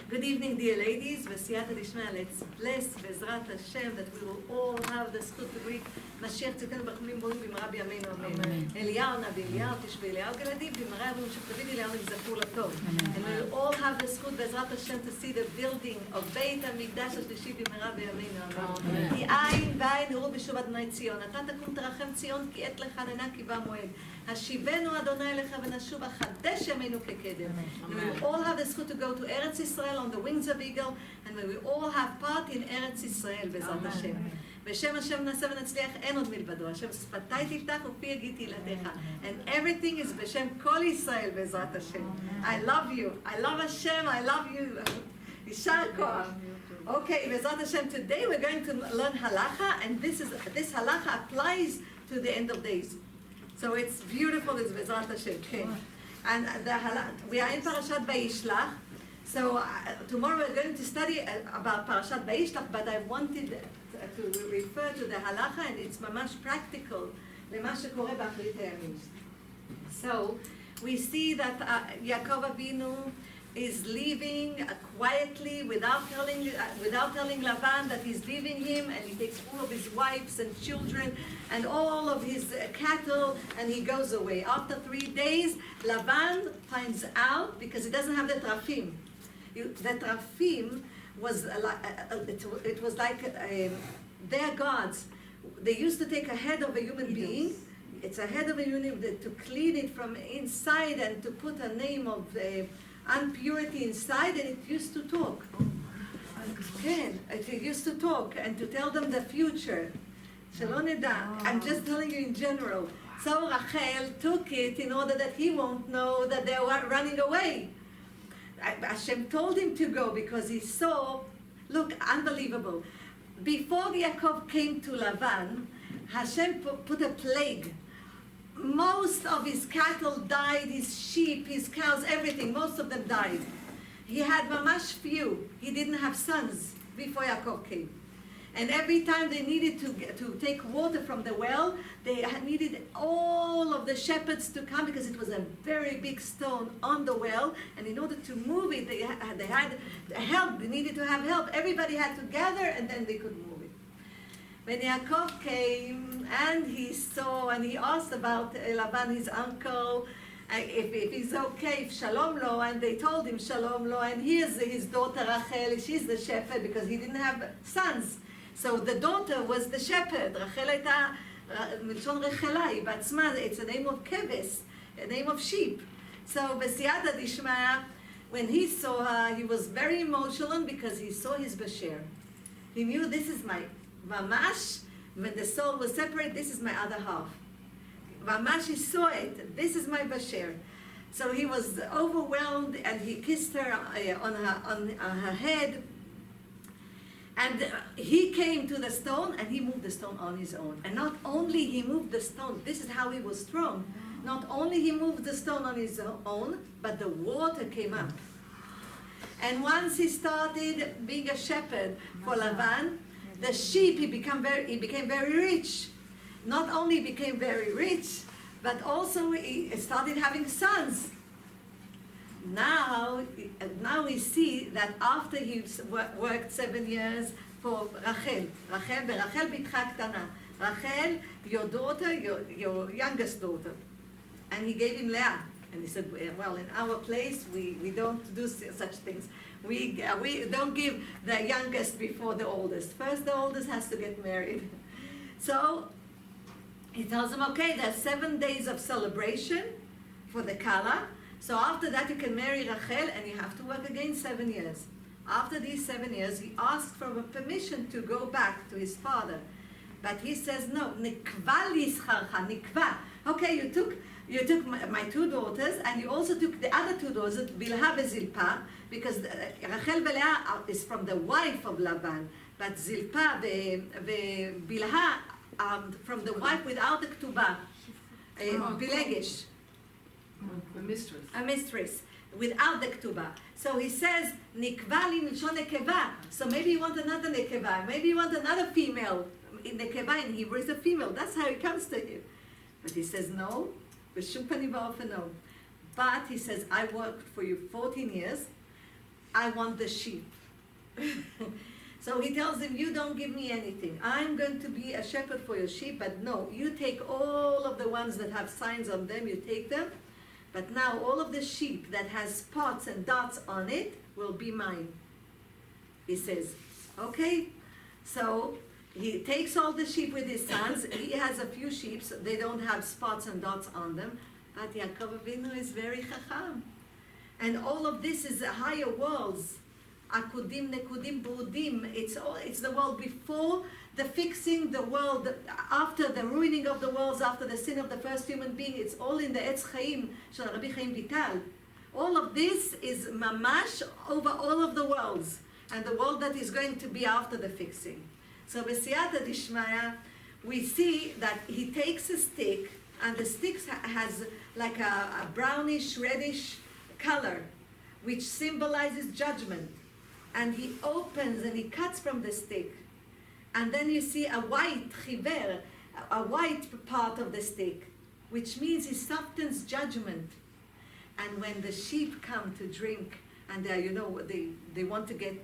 Good evening, dear ladies. V'siyata d'ishma, let's bless Bezrat Hashem that we will all have the zchut to greet Mashiach tzidkenu b'chumim borim b'mara b'yameinu amen. Eliyahu Navi Eliyahu, Tishbe Eliyahu Geladim, b'mara Avinu Shech David Eliyahu Yizachur Latov. And we will all have the zchut Bezrat Hashem to see the building of Beit HaMikdash HaShlishi b'mara b'yameinu amen. כי עין ועין נראו בשוב אדוני ציון. אתה תקום תרחם ציון כי עת לחננה כי בא מועד. השיבנו אדוני אליך ונשוב החדש ימינו כקדם. And we will all have the zchut to go to Eretz Israel on the wings of eagle, and we will all have part in Eretz Israel בעזרת השם. בשם השם נעשה ונצליח, אין עוד מלבדו. השם שפתי תפתח ופי יגיד תהילתך. And everything is בשם כל ישראל בעזרת השם. I love you. I love Hashem. I love you. יישר כוח. Okay, בעזרת השם, today we're going to learn halacha, and this halacha applies to the end of days. So it's beautiful, it's בעזרת השם. Okay. And we are in Parashat Vayishlach. So tomorrow we're going to study about Parashat Vayishlach, but I wanted to refer to the halacha, and it's mamash practical למה שקורה באחרית הימים. So we see that Yaakov Avinu is leaving quietly without telling Lavan that he's leaving him, and he takes all of his wives and children and all of his cattle, and he goes away. After 3 days, Lavan finds out because he doesn't have the trafim. The trafim was it was like their gods. They used to take a head of a human being. It's a head of a human being to clean it from inside and to put a name of impurity inside, and it used to talk. It used to talk and to tell them the future. שלא נדע. I'm just telling you in general. So Rachel took it in order that he won't know that they were running away. Hashem told him to go because he saw, look, unbelievable. Before Yaakov came to Lavan, Hashem put a plague. Most of his cattle died, his sheep, his cows, everything, most of them died. He had mamash few. He didn't have sons before Yaakov came. And every time they needed to take water from the well, they needed all of the shepherds to come because it was a very big stone on the well. And in order to move it, they had help. They needed to have help. Everybody had to gather, and then they could move it. When Yaakov came and he saw and he asked about Lavan, his uncle, if he's okay, if shalom lo, and they told him shalom lo, and here's his daughter Rachel, she's the shepherd because he didn't have sons. So the daughter was the shepherd. Rachel הייתה מלשון רחלה, היא בעצמה, it's a name of כבש, a name of sheep. So בסייעתא דשמיא, when he saw her, he was very emotional because he saw his basher. He knew this is my mamash. When the soul was separate, this is my other half. Mamash, he saw it. This is my basher. So he was overwhelmed, and he kissed her on her head. And he came to the stone, and he moved the stone on his own. And not only he moved the stone, this is how he was strong. Not only he moved the stone on his own, but the water came up. And once he started being a shepherd for Lavan, the sheep, he became very rich. Not only became very rich, but also he started having sons. Now we see that after he worked 7 years for Rachel, Rachel בתך קטנה, Rachel, your daughter, your youngest daughter, and he gave him Leah. And he said, well, in our place, we don't do such things. We don't give the youngest before the oldest. First, the oldest has to get married. So he tells him, okay, there's 7 days of celebration for the Kala. So after that, you can marry Rachel, and you have to work again 7 years. After these 7 years, he asked for a permission to go back to his father. But he says, no, nikva lischarcha, nikva. Okay, you took my 2 daughters, and you also took the other 2 daughters, Bilha and Zilpa, because Rachel Leah is from the wife of Lavan, but Zilpa and Bilha are from the wife without the ketubah, Bilegesh. A mistress, without the ketubah. So he says, nikva li milshon nekeva. So maybe you want another nekeva, maybe you want another female. In nekeva in Hebrew is a female. That's how it comes to you. But he says, no. But he says, I worked for you 14 years. I want the sheep. So he tells him, you don't give me anything. I'm going to be a shepherd for your sheep, but no, you take all of the ones that have signs on them, you take them. But now all of the sheep that has spots and dots on it will be mine. He says, okay. So he takes all the sheep with his sons. He has a few sheep, so they don't have spots and dots on them. But Yaakov Avinu is very chacham. And all of this is higher worlds. Akudim, Nekudim, Brudim. It's the world before the fixing, the world after the ruining of the worlds, after the sin of the first human being. It's all in the Etz Chaim, Shel Rabbi Chaim Vital. All of this is mamash over all of the worlds, and the world that is going to be after the fixing. So B'siyata Dishmaya, we see that he takes a stick, and the stick has like a brownish, reddish color, which symbolizes judgment. And he opens and he cuts from the stick. And then you see a white chiver, a white part of the stick, which means he softens judgment. And when the sheep come to drink, and they want to get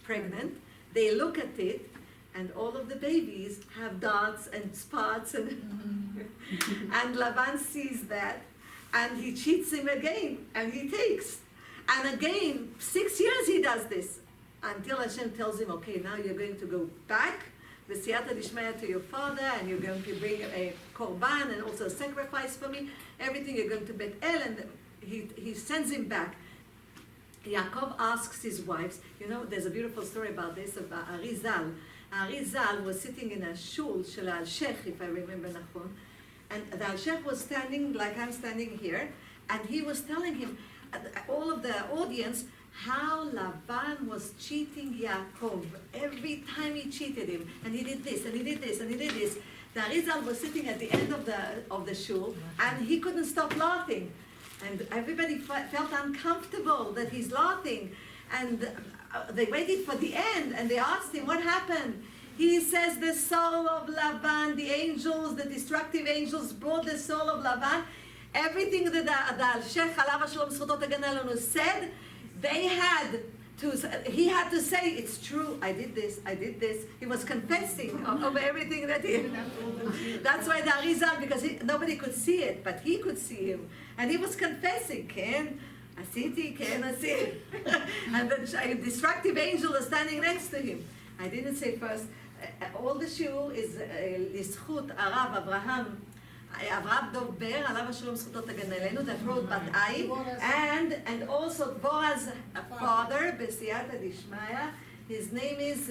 pregnant, they look at it, and all of the babies have dots and spots, and and Laban sees that, and he cheats him again, and he takes. And again, 6 years he does this, until Hashem tells him, okay, now you're going to go back, B'siyata Dishmaya, to your father, and you're going to bring a korban, and also a sacrifice for me, everything, you're going to Bet El, and he sends him back. Yaakov asks his wives, there's a beautiful story about this, about Arizal. Arizal was sitting in a shul, shel al-Sheikh, if I remember nachon, and the al-Sheikh was standing like I'm standing here, and he was telling him, all of the audience, how Laban was cheating Yaakov. Every time he cheated him, and he did this, and he did this, and he did this. The Arizal was sitting at the end of the shul, and he couldn't stop laughing. And everybody felt uncomfortable that he's laughing. And they waited for the end, and they asked him, what happened? He says, the soul of Laban, the angels, the destructive angels brought the soul of Laban. Everything that the Sheikh Alav Shalom Zchutot Hagen Alenu said, he had to say, it's true, I did this. He was confessing over everything that he did. That's why the Arizal, because nobody could see it, but he could see him. And he was confessing, Ken, Asiti, and the destructive angel is standing next to him. I didn't say first, all the shul is Lizchut Arav Avraham Dov Ber, Alav Shalom Zchutot Hagen Alenu, that wrote Bat Ai, and also Boaz's father, B'siyata Dishmaya, his name is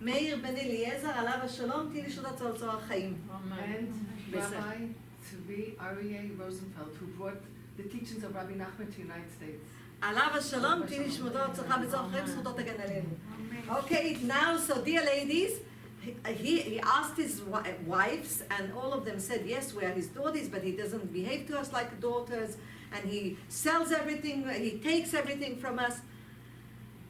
Meir Ben Eliezer, Alav Shalom, Tili Shudat Tzor Chaim. And Rabbi Tzvi Aryeh Rosenfeld, who brought the teachings of Rabbi Nachman to the United States. Alav Shalom, Tili Shudat Tzor Chaim, Zchutot Hagen Alenu. Okay, now, so dear ladies, he asked his wives, and all of them said, yes, we are his daughters, but he doesn't behave to us like daughters, and he sells everything, he takes everything from us.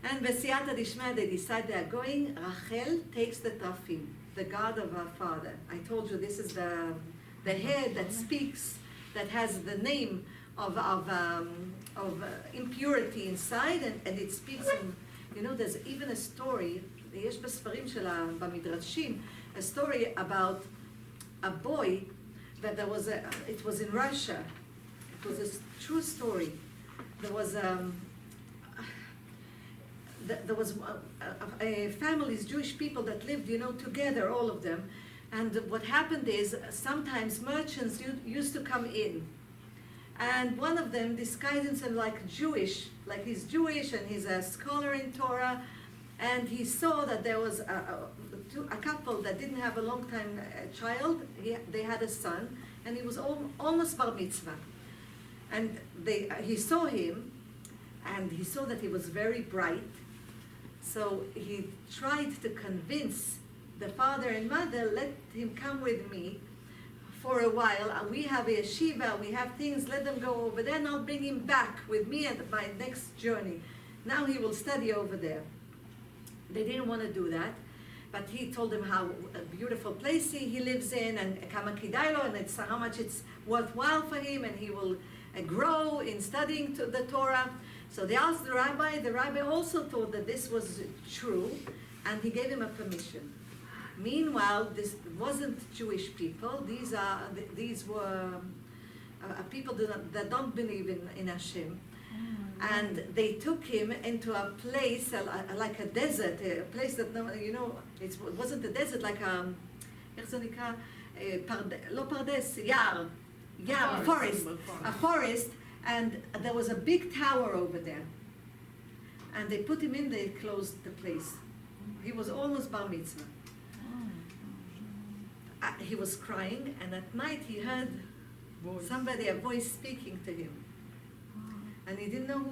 And B'siyata Dishmaya, they decide they are going. Rachel takes the Trafim, the God of our father. I told you this is the head that speaks, that has the name of impurity inside, and it speaks in, there's even a story, יש בספרים שלה, במדרשים, a story about a boy that it was in Russia. It was a true story. There was families, Jewish people that lived, together, all of them. And what happened is sometimes merchants used to come in. And one of them disguised himself like Jewish, like he's Jewish and he's a scholar in Torah. And he saw that there was a couple that didn't have a long time child. They had a son, and he was almost bar mitzvah. And he saw him, and he saw that he was very bright. So he tried to convince the father and mother, let him come with me for a while. We have a yeshiva, we have things, let them go over there, and I'll bring him back with me at my next journey. Now he will study over there. They didn't want to do that, but he told them how a beautiful place he lives in, and kama kidai lo, and how much it's worthwhile for him, and he will grow in studying the Torah. So they asked the rabbi also thought that this was true, and he gave him a permission. Meanwhile, this wasn't Jewish people. These were people that don't believe in Hashem. And they took him into a place like a desert, a place that, it wasn't a desert, like איך זה נקרא? לא פרדס, יער, a forest, and there was a big tower over there. And they put him in, they closed the place. He was almost bar mitzvah. He was crying, and at night he heard a voice speaking to him. And he didn't know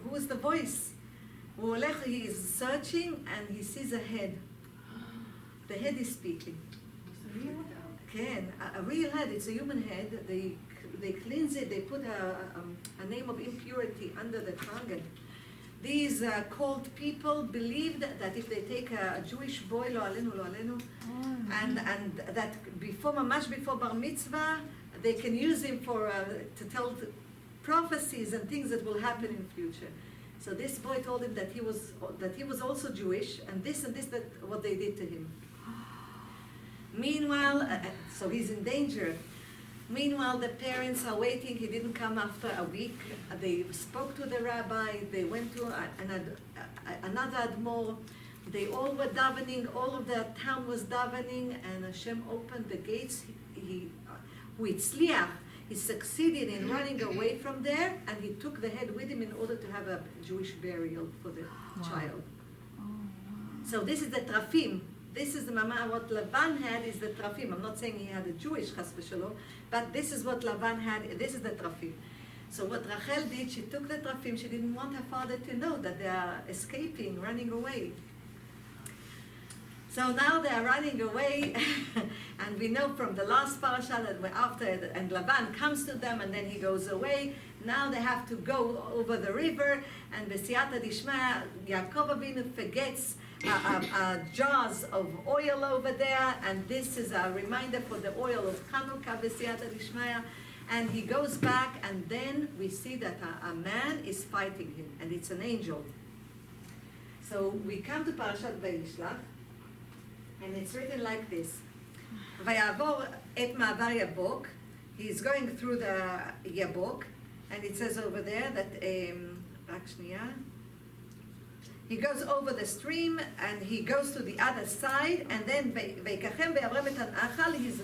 who was the voice. He is searching, and he sees a head. The head is speaking. A real head. It's a human head. They cleanse it. They put a name of impurity under the tongue. And these called people believed that if they take a Jewish boy, lo alenu, and that much before bar mitzvah, they can use him to tell prophecies and things that will happen in the future. So this boy told him that he was also Jewish, and this that what they did to him. Meanwhile, so he's in danger. Meanwhile, the parents are waiting. He didn't come after a week. They spoke to the rabbi. They went to another admor. They all were davening. All of the town was davening, and Hashem opened the gates. He succeeded in running away from there, and he took the head with him in order to have a Jewish burial for the child. So this is the trafim. This is what Lavan had is the trafim. I'm not saying he had a Jewish chas v'shalom, but this is what Lavan had. This is the trafim. So what Rachel did, she took the trafim. She didn't want her father to know that they are escaping, running away. So now they are running away, and we know from the last parasha that and Lavan comes to them, and then he goes away. Now they have to go over the river, and b'siyata dishmaya, Yaakov Avinu forgets jars of oil over there, and this is a reminder for the oil of Chanukah, b'siyata dishmaya. And he goes back, and then we see that a man is fighting him, and it's an angel. So we come to Parashat Vayishlach, and it's written like this. Vayavor et ma'avar Yabok. He's going through the Yabok, and it says over there that he goes over the stream, and he goes to the other side, and then Veikachem ve'avrem et ha'achal. He's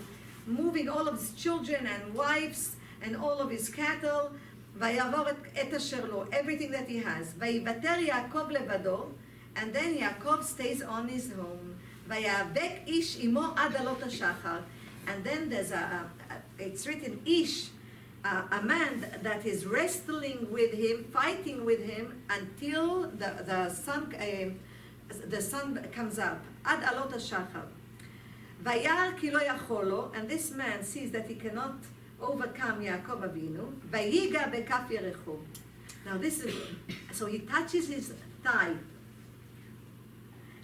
moving all of his children and wives and all of his cattle. Vayavor et asher lo, everything that he has. Vayivater Yaakov levado, and then Yaakov stays on his home. Vayavek ish imo ad alot hashachar, and then there's it's written ish, a man that is wrestling with him, fighting with him until the sun comes up. Ad alot hashachar. Vayar ki lo yacholo, and this man sees that he cannot overcome Yaakov Avinu. Vayiga bekaf yerecho. Now this is, so he touches his thigh,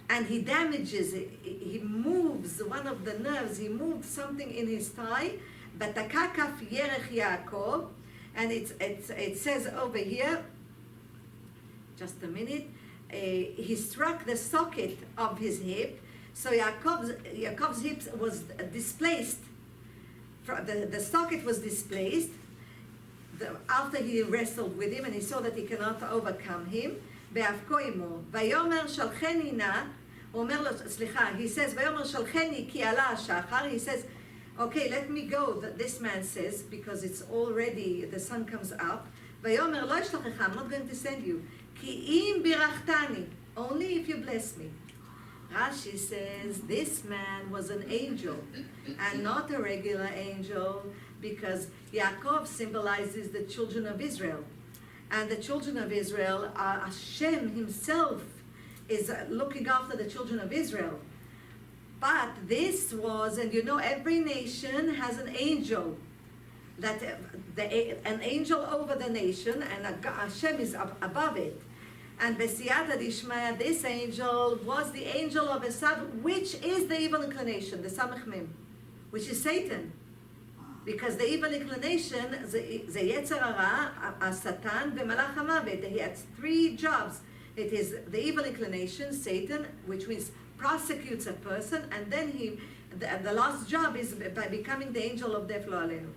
and he damages it. He moves one of the nerves. He moved something in his thigh. Bataka kaf yerech Yaakov, and it says over here. Just a minute. He struck the socket of his hip. So Yaakov's hip was displaced. The socket was displaced after he wrestled with him, and he saw that he cannot overcome him. Be'avko imo. Vayomer shalcheni na. He says, Vayomer shalcheni ki ala hashachar. He says, okay, let me go. This man says, because it's already, the sun comes up. Vayomer lo yishlochecha. I'm not going to send you. Ki im birachtani. Only if you bless me. Rashi says this man was an angel and not a regular angel, because Yaakov symbolizes the children of Israel. And the children of Israel are Hashem himself is looking after the children of Israel. But this was, and every nation has an angel, that an angel over the nation, and Hashem is above it. And B'siyata Dishmaya, this angel was the angel of Esav, which is the evil inclination, the Samech Mem, which is Satan. Because the evil inclination, the Yetzer Hara, Satan, ומלאך המוות, he has 3 jobs. It is the evil inclination, Satan, which means prosecutes a person, and then the last job is by becoming the angel of death, lo alenu.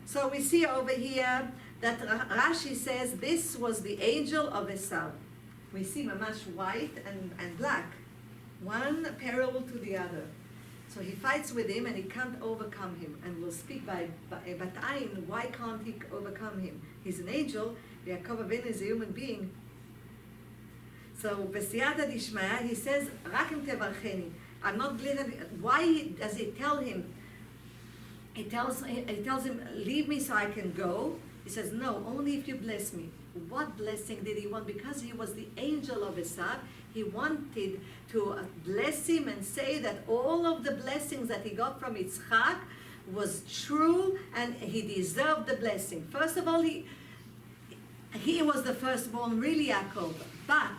So we see over here that Rashi says this was the angel of Esav. We see mamash white and black, one parallel to the other. So he fights with him and he can't overcome him. And we'll speak by Bat'ayin, why can't he overcome him? He's an angel, Yaakov Avinu is a human being. So B'siyata Dishmaya, he says, Rakim tevarcheni. I'm not glad. Why does he tell him? He tells him, leave me so I can go. He says, no, only if you bless me. What blessing did he want? Because he was the angel of Esav, he wanted to bless him and say that all of the blessings that he got from Yitzchak was true and he deserved the blessing. First of all, he was the firstborn, really Yaakov. But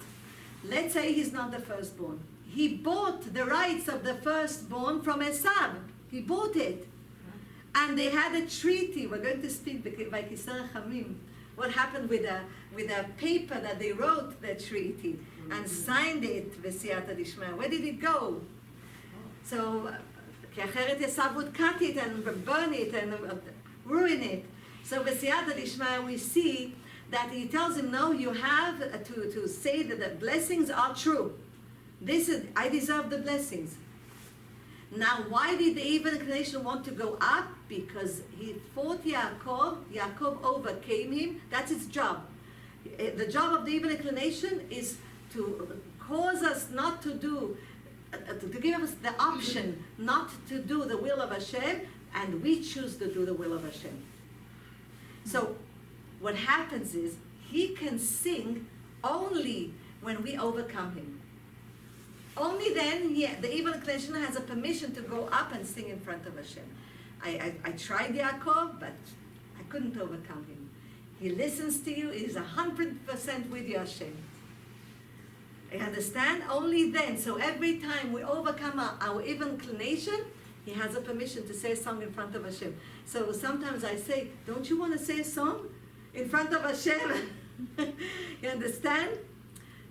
let's say he's not the firstborn. He bought the rights of the firstborn from Esav. He bought it. And they had a treaty. We're going to speak by Kiser Chamim. What happened with a paper that they wrote the treaty and signed it, V'siyata Dishmaya. Where did it go? So, כי אחרת Esav would cut it and burn it and ruin it. So V'siyata Dishmaya, we see that he tells him, no, you have to say that the blessings are true. I deserve the blessings. Now, why did the evil inclination want to go up? Because he fought Yaakov overcame him. That's its job. The job of the evil inclination is to cause us not to do, to give us the option not to do the will of Hashem, and we choose to do the will of Hashem. So, what happens is, he can sing only when we overcome him. Only then, the evil inclination has a permission to go up and sing in front of Hashem. I tried Yaakov, but I couldn't overcome him. He listens to you, he's 100% with you, Hashem. You understand? Only then. So every time we overcome our evil inclination, he has a permission to say a song in front of Hashem. So sometimes I say, don't you want to say a song in front of Hashem? You understand?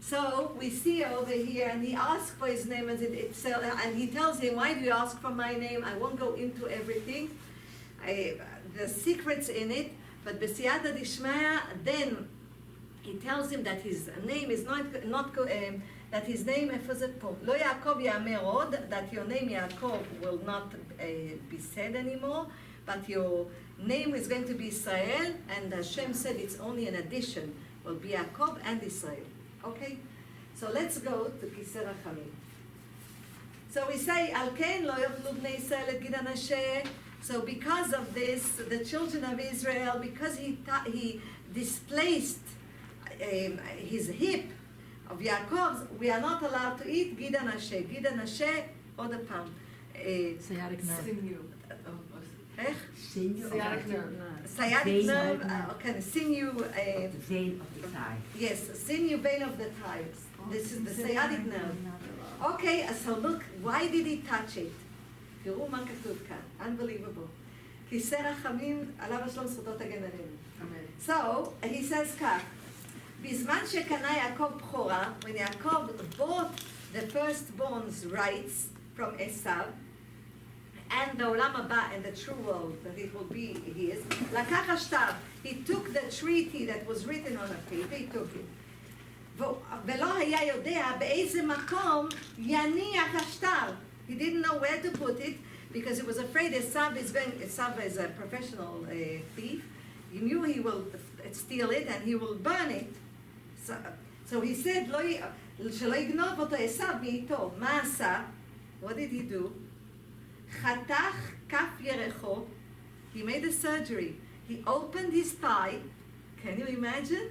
So we see over here, and he asks for his name, and he tells him, why do you ask for my name? I won't go into everything, the secrets in it, but B'siyata Dishmaya, then he tells him that his name is not that his name, Lo Yaakov Ya'amer Od, that your name Yaakov will not be said anymore, but your name is going to be Israel, and Hashem said it's only an addition, will be Yaakov and Israel. Okay, so let's go to Kiser Rachamim. So we say, Al ken lo yochlu bnei Yisrael et gid Hanasheh. So because of this, the children of Israel, because he displaced his hip of Yaakov's, we are not allowed to eat gid Hanasheh. Gid Hanasheh, other palm. Sciatic nerve. Sinew. Sinew. Sciatic nerve. Sciatic nerve, okay, sinew. The vein of the thigh. Yes, sinew vein of the thigh. This is the sciatic nerve. Okay, so look, why did he touch it? תראו מה כתוב כאן, unbelievable. כיסא רחמים עליו השלום זכותו תגן עלינו. So, he says כך, בזמן שקנה יעקב בכורה, when Yaakov bought the firstborn's rights from Esav, and the olam haba and the true world that it will be his, לקח השטר, he took the treaty that was written on a paper, he took it. ולא היה יודע באיזה מקום יניח השטר. He didn't know where to put it because he was afraid Esav is a professional thief. He knew he will steal it and he will burn it. So he said, שלא יגנוב אותו עשיו מאיתו. מה עשה? What did he do? חתך כף ירחו. He made a surgery. He opened his thigh. Can you imagine?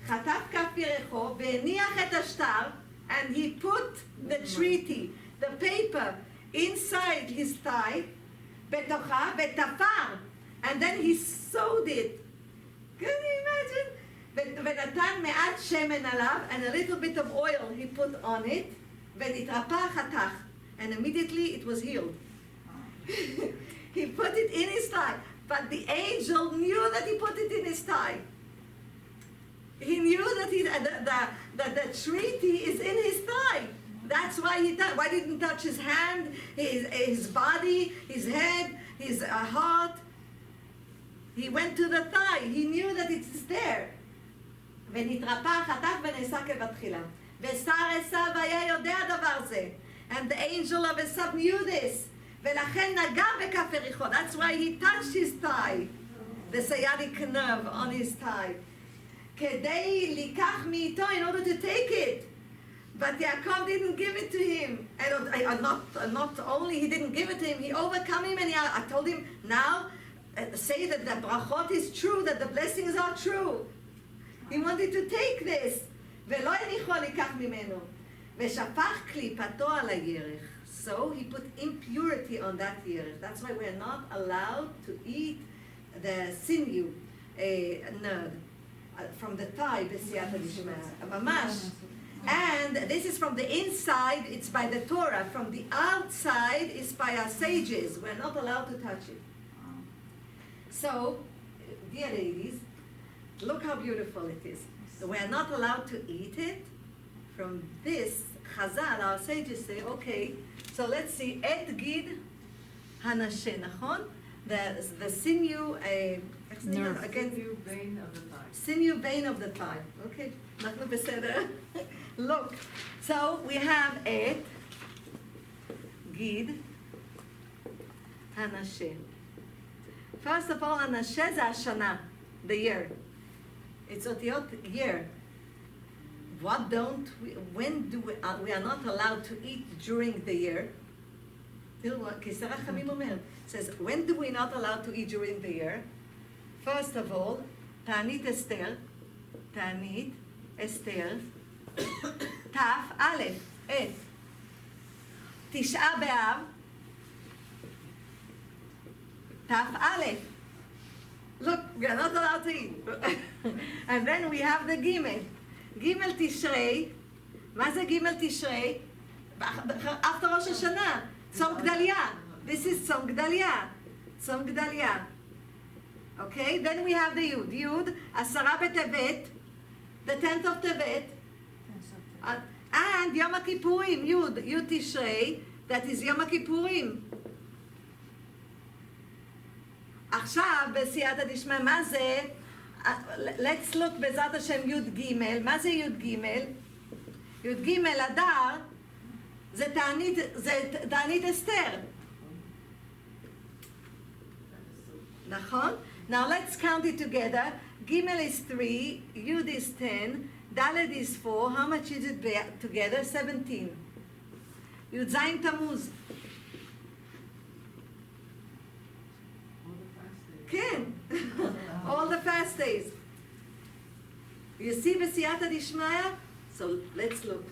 חתך כף ירחו והניח את השטר, and he put the treaty, the paper, inside his thigh, בתוכה, ותפר, and then he sewed it. Can you imagine? ונתן מעט שמן עליו, and a little bit of oil he put on it, ונתרפא החתך, and immediately it was healed. He put it in his thigh. But the angel knew that he put it in his tie. He knew that the treaty is in his thigh. That's why why didn't touch his hand, his body, his head, his heart. He went to the thigh. He knew that it's there. ונתרפא חטף ונעשה כבתחילה. ושר עשיו היה יודע דבר זה. And the angel of Esav knew this. ולכן נגע בכף יריחו. That's why he touched his thigh. The sciatic nerve on his thigh. כדי לקח מאיתו in order to take it. But Yaakov didn't give it to him. And not only he didn't give it to him, he overcome him, and I told him, now say that the brachot is true, that the blessings are true. He wanted to take this. ולא הניחו לקח ממנו. ושפך קליפתו על הירך. So he put impurity on that yerish. That's why we're not allowed to eat the sinew nerd from the thigh, b'siyata d'shmaya. Mamash. And this is from the inside, it's by the Torah. From the outside, it's by our sages. We're not allowed to touch it. So, dear ladies, look how beautiful it is. We're not allowed to eat it. From this, Chazal, our sages say, okay, so let's see, Et Gid Hanashe, nachon? The sinew, Nerve. again, Sinew vein of the thigh. sinew vein of the thigh. Okay, אנחנו בסדר. Look, so we have Et Gid Hanashe. First of all, Hanashe זה השנה, the year. It's אותיות year. What don't we, when do we are not allowed to eat during the year? תראו, כיסא רחמים אומר, says, when do we not allowed to eat during the year? First of all, תענית אסתר, תענית אסתר, תף א', את, תשעה באב, תף א'. Look, we are not allowed to eat. And then we have the Gimel. Gimel Tishrei. מה זה גימל תשרי? After ראש השנה. צום גדליה. This is צום גדליה. צום גדליה. Okay, then we have the Yud. Yud, עשרה בטבת, the 10th of Tevet. And Yom HaKippurim, Yud, Yud Tishrei, that is Yom HaKippurim. עכשיו, בסייעתא דשמיא, מה זה? Let's look בעזרת השם י' ג', מה זה י' ג'? י' ג' אדר, זה תענית אסתר. נכון? Now let's count it together. Gimel is 3, Yud is 10, Dalet is 4. How much is it together? 17. Yud Zayin Tammuz. כן. All the fast days. You see בסייעתא דשמיא? So let's look.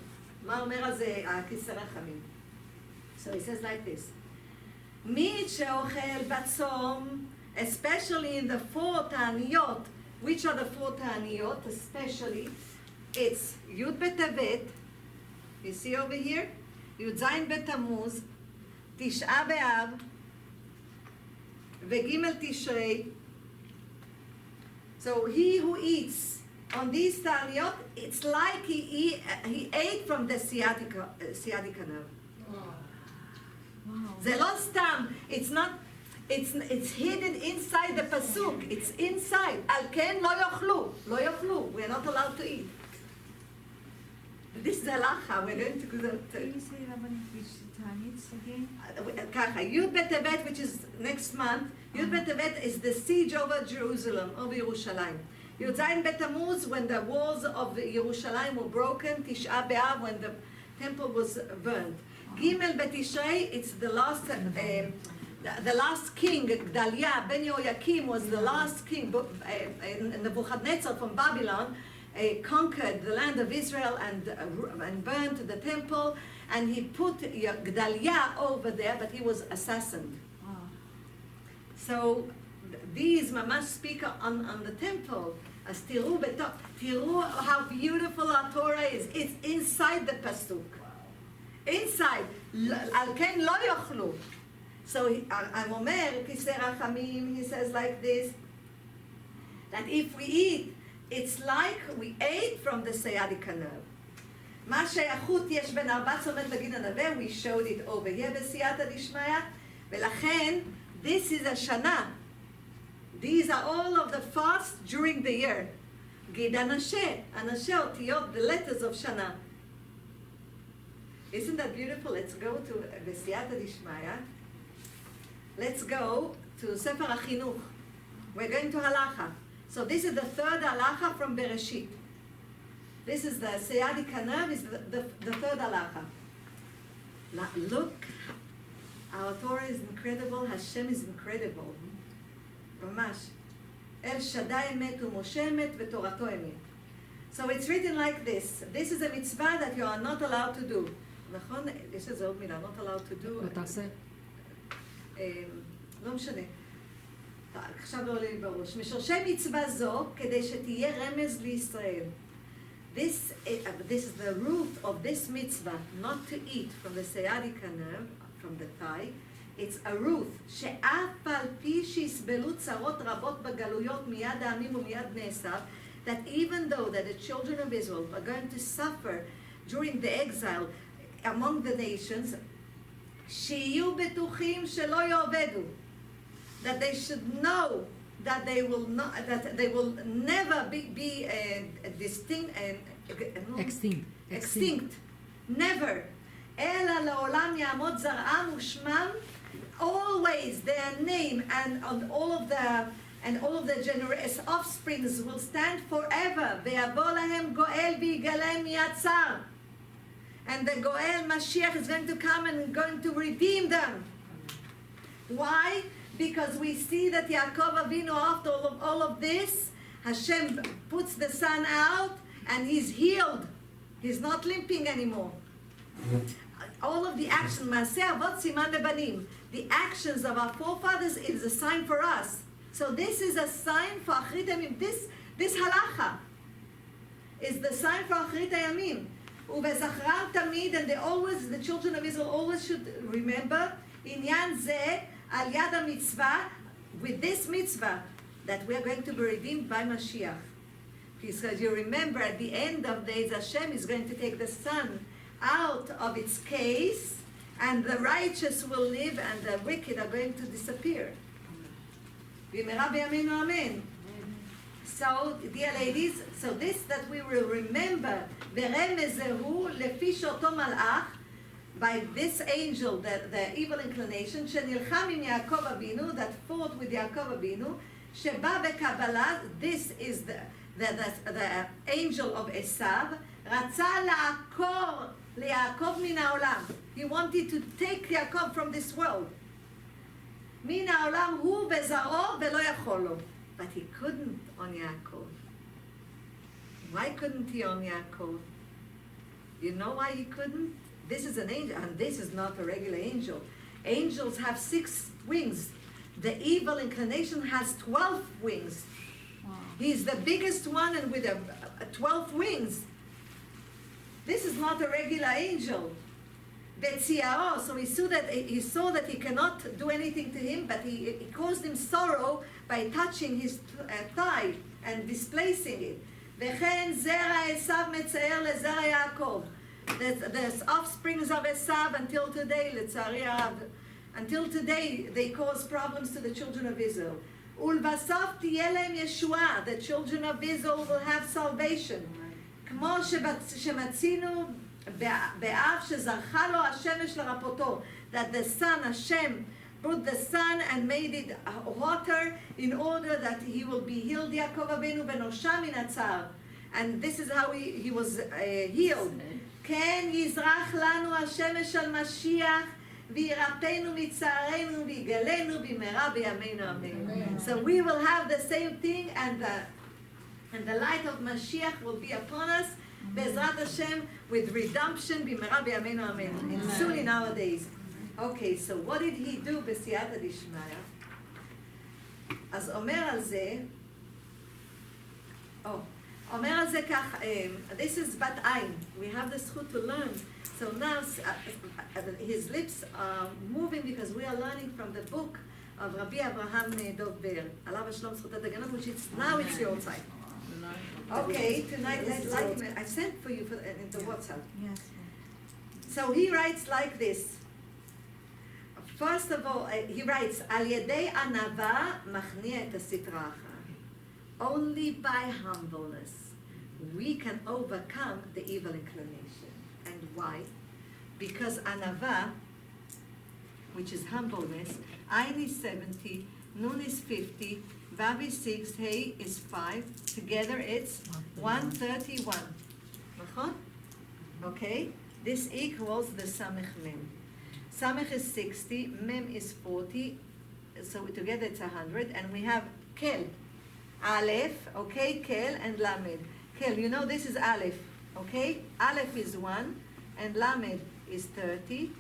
מה אומר על זה הכיסא רחמים? So he says like this. מי שאוכל בצום, especially in the 4 תעניות, which are the 4 תעניות, especially, it's י' בטבת, you see over here? י' זין בתמוז, תשעה באב, וג' תשרי. So he who eats on these ta'aniyot, it's like he ate from the sciatica nerve. זה לא סתם, it's not, it's hidden inside the pasuk, it's inside. על כן לא יאכלו, לא יאכלו, we're not allowed to eat. This is halacha, we're going to go to... Can you say Rabbanit which Tanits again? ככה, י' בטבת, which is next month, י' בטבת is the siege over Jerusalem, over ירושלים. י' זין בתמוז, when the walls of ירושלים were broken, תשעה באב, when the temple was burned. ג' בתשרי, it's the last king, Gdalia ben Yoyakim was the last king, Nebuchadnezzar from Babylon, conquered the land of Israel and burned the temple, and he put Gdalia over there, but he was assassinated. So these mamash speak on the temple. As תראו how beautiful our Torah is. It's inside the pasuk. Inside. על כן לא יאכלו. So Omer, Kisei Rachamim, he says like this, that if we eat, it's like we ate from the sciatica nerve. מה שייכות יש בין ארבע צומת לגין הנווה, we showed it over here בסייעתא דשמיא, ולכן, this is a שנה. These are all of the fasts during the year. גיד אנשה אותיות, the letters of שנה. Isn't that beautiful? Let's go to בסייעתא דשמיא. Let's go to ספר החינוך. We're going to halacha. So this is the third halacha from Bereshit. This is the sciatica nerve, is the third halacha. Look, our Torah is incredible, Hashem is incredible. ממש. El Shaddai emet u'Moshe emet v'Torato emet. So it's written like this. This is a mitzvah that you are not allowed to do. נכון? יש איזה עוד מילה, not allowed to do. לא תעשה. לא משנה. עכשיו לא עולה לי בראש. משורשי מצווה זו, כדי שתהיה רמז לישראל. This is the root of this mitzvah, not to eat from the sciatica nerve, from the thigh. It's a root, שאף על פי שיסבלו צרות רבות בגלויות מיד העמים ומיד בני עשיו, that even though that the children of Israel are going to suffer during the exile among the nations, שיהיו בטוחים שלא יאבדו, that they should know that they will not, that they will never be extinct, never. אלא לעולם יעמוד זרעם ושמם, always their name and all of the generous offsprings will stand forever. ויבוא להם גואל ויגאלם מיד צר. And the Goel Mashiach is going to come and going to redeem them. Why? Because we see that Yaakov Avinu, after all of this, Hashem puts the sun out and he's healed. He's not limping anymore. All of the action, Maaseh Avot Siman Lebanim, the actions of our forefathers is a sign for us. So this is a sign for Achrit Hayamim. This halacha is the sign for Achrit Hayamim. ובזכרם תמיד, and the children of Israel always should remember, עניין זה, על יד המצווה, with this mitzvah, that we are going to be redeemed by Mashiach. Because you remember, at the end of days, Hashem is going to take the sun out of its case, and the righteous will live, and the wicked are going to disappear. במהרה בימינו אמן. So, dear ladies, so this that we will remember, ברמז הוא לפי שאותו מלאך, by this angel, the evil inclination, שנלחם עם יעקב אבינו, that fought with יעקב אבינו, שבא בקבלה, this is the angel of Esav, רצה לעקור ליעקב מן העולם. He wanted to take יעקב from this world. מן העולם הוא בזרעו ולא יכול לו. But he couldn't on Yaakov. Why couldn't he on Yaakov? You know why he couldn't? This is an angel, and this is not a regular angel. Angels have 6 wings. The evil inclination has 12 wings. Wow. He's the biggest one and with 12 wings. This is not a regular angel. Betziao, so he saw that he cannot do anything to him, but he caused him sorrow by touching his thigh and displacing it. וכן זרע עשיו מצער לזרע יעקב. The offsprings of Esav until today, לצערי הרב, until today they cause problems to the children of Israel. ולבסוף תהיה להם ישועה. The children of Israel will have salvation. כמו שמצינו באב שזרחה לו השמש לרפותו, that the sun, Hashem, brought the sun and made it hotter in order that he will be healed, Yaakov Avinu ונושע מן הצער. And this is how he was healed. כן יזרח לנו השמש על משיח וירפאנו מצערנו ויגאלנו במהרה בימינו אמן. So we will have the same thing, and the light of Mashiach will be upon us, בעזרת Hashem, with redemption במהרה בימינו אמן. And soon in our days. Okay, so what did he do בסייעתא דשמיא? אז אומר על זה, אומר על זה כך, this is בת עין. We have the זכות to learn So now his lips are moving because we are learning from the book of Rabbi Abraham Dov Ber, Alav Shalom Zchutat Haganot, which is now it's your time. Okay, tonight I sent for you into WhatsApp. Yes. So he writes like this. First of all, he writes, Al Yedei Anava Machnia et Sitra Achar. Only by humbleness we can overcome the evil inclination. And why? Because Anava, which is humbleness, Ain is 70, Nun is 50, Vav is 6, Hey is 5. Together it's 131. Nachon? Okay? This equals the Samech Mem. Samech is 60, Mem is 40, so together it's 100, and we have Kel. Aleph, okay, Kel and Lamed. Kel, you know this is Aleph, okay? Aleph is 1, and Lamed is 30.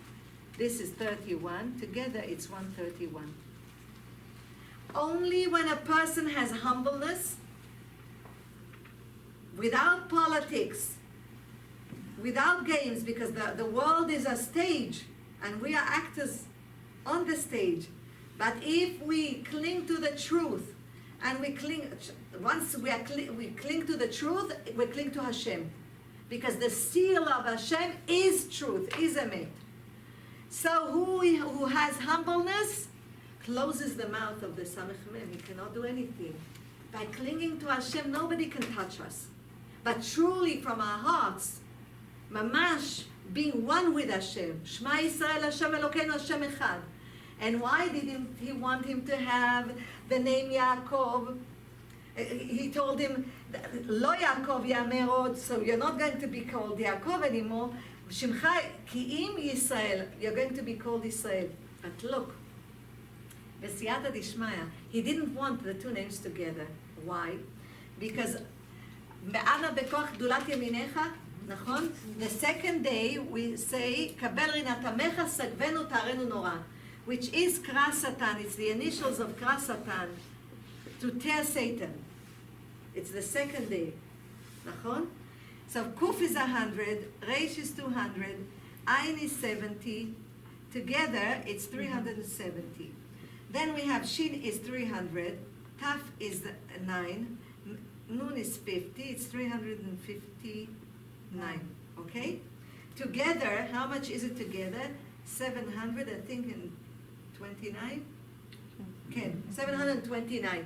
This is 31. Together it's 131. Only when a person has humbleness, without politics, without games, because the world is a stage, and we are actors on the stage. But if we cling to the truth, and we cling to the truth, we cling to Hashem. Because the seal of Hashem is truth, is emet. So who has humbleness closes the mouth of the Samech Mem. He cannot do anything. By clinging to Hashem, nobody can touch us. But truly from our hearts, mamash, being one with Hashem. Shema Yisrael Hashem Elokeinu Hashem Echad. And why didn't he want him to have the name Yaakov? He told him, Lo Yaakov Yamer Od, so you're not going to be called Yaakov anymore. Shimcha Ki'im Yisrael, you're going to be called Israel. But look, B'siyata Dishmaya, he didn't want the two names together. Why? Because Me'ana Bekoach Gdulat Yaminecha, נכון? The second day we say, Kabel Rinatamecha Sagvenu Tarenu Nora, which is Kra Satan. It's the initials of Kra Satan, to tear Satan. It's the second day, נכון? So Kuf is 100, Reish is 200, Ain is 70. Together it's 370. Then we have Shin is 300, Taf is 9, Nun is 50. It's 359. Okay? Together, how much is it together? 700, I think, and 29? Okay, 729.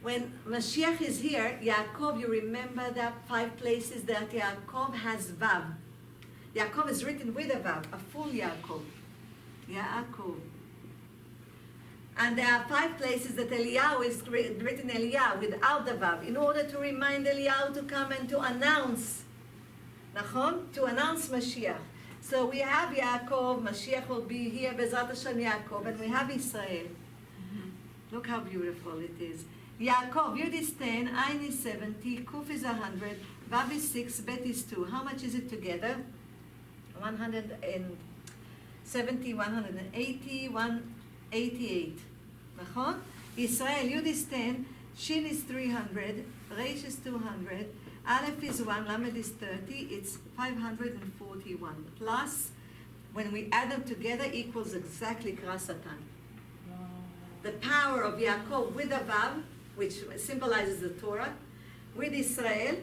When Mashiach is here, Yaakov, you remember that 5 places that Yaakov has Vav. Yaakov is written with a Vav, a full Yaakov. Yaakov. And there are 5 places that Eliyahu is written Eliyahu without the Vav, in order to remind Eliyahu to come and to announce, nachon? To announce Mashiach. So we have Yaakov, Mashiach will be here, Bezrat Hashem Yaakov, and we have Israel. Look how beautiful it is. Yaakov, Yud is 10, Ain is 70, Kuf is 100, Vav is 6, Bet is 2. How much is it together? 170, 180, 188. Nachon? Israel, Yud is 10, Shin is 300, Reish is 200, Aleph is 1, Lamed is 30, it's 541. Plus, when we add them together, equals exactly Kra Satan. The power of Yaakov with the Vav, which symbolizes the Torah, with Israel,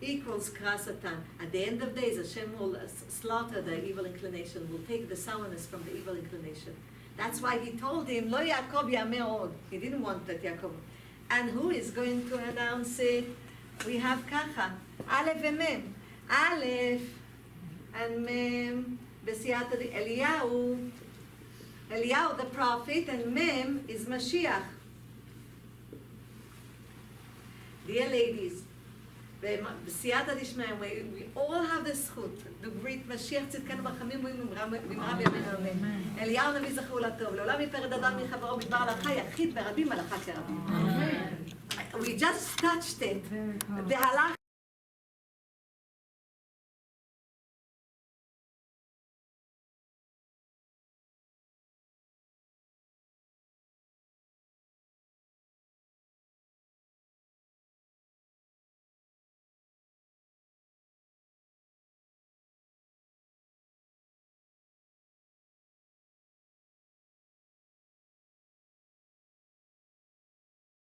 equals Kra Satan. At the end of days, Hashem will slaughter the evil inclination, will take the sourness from the evil inclination. That's why he told him, Lo Yaakov Yamer Od. He didn't want that Yaakov. And who is going to announce it? We have Kacha, Aleph and Mem. Aleph and Mem, B'siyata Eliyahu. Eliyahu the prophet, and Mem is Mashiach. Dear ladies, בסייעתא דשמיא, we all have the זכות to greet משיח צדקנו ברחמים במהרה בימינו אמן. אליהו הנביא זכור לטוב, לעולם יפרד אדם מחברו בדבר הלכה יחיד ברבים הלכה כרבים. We just touched it. The halach